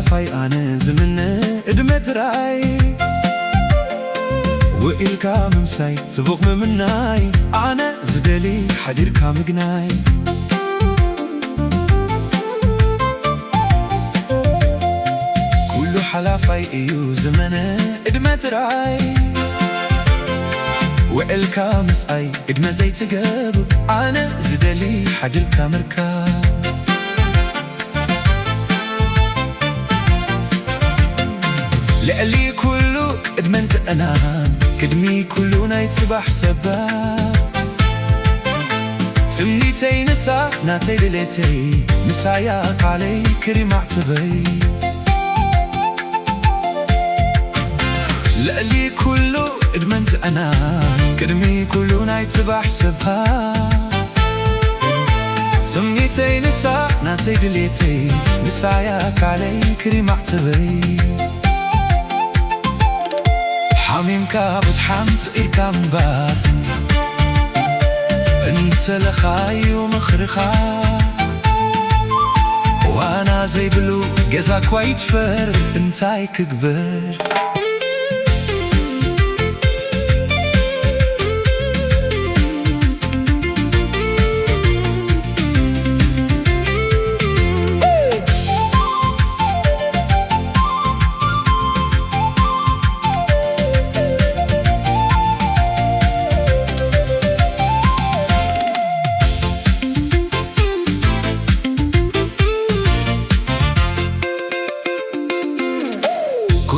حلافاي أنا زمن إدمت راي وإلكا ممساي صفوق ممناي أنا زدلي حديركا مقناي كل حلافاي إيو زمن إدمت راي وإلكا مساي إدم زي تقابل أنا زدلي حديركا مركاب لألي كله ادمنت أنا كدمي كله نايت صباح سباب تمنيتي نسا ناتي لليتي مساياك علي كريم اعتبي لألي كله ادمنت أنا كدمي كله نايت صباح سباب تمنيتي نسا ناتي لليتي مساياك علي كريم اعتبي حميمكا بتحمت إيكا مبار انت لخاي ومخرخا وانا زي بلو جزاك ويتفر انتاي كبر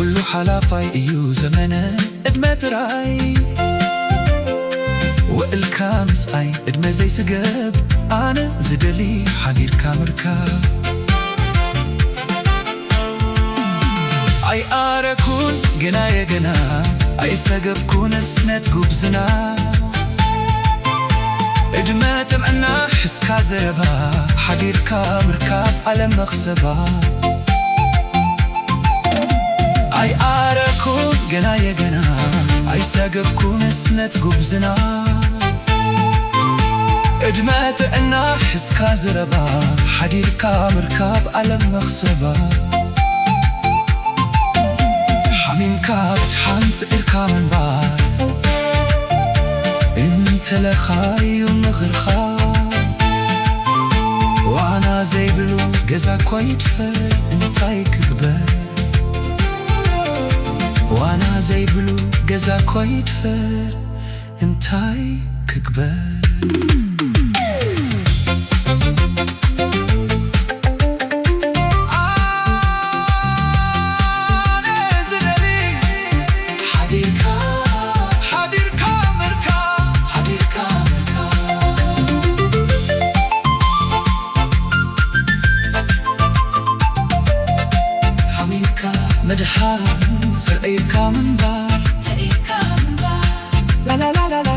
كل حلافاي إيو زمنه إدمت راي وإلكا مساي إدم زي سقاب أنا زدلي حديركا مركاب أي آركون جنا يا جنا أي سقاب كون اسمت قبزنا إدمت معنا حس كازبا حديركا مركاب على مغصبا أي آركون جنا يا جنا أي ساقبكون اسنت قبزنا إدمات أنا حس كازربا حديركا مركاب على مغصبا حميمكا بتحنت إركا من بار انت لخاي ومغرخا وانا زي بلو جزاك ويتفر انتاي كبر وانا زي بلو جزاك ويتفر انتاي كبر مدحان سرقيكا من بار لا لا لا لا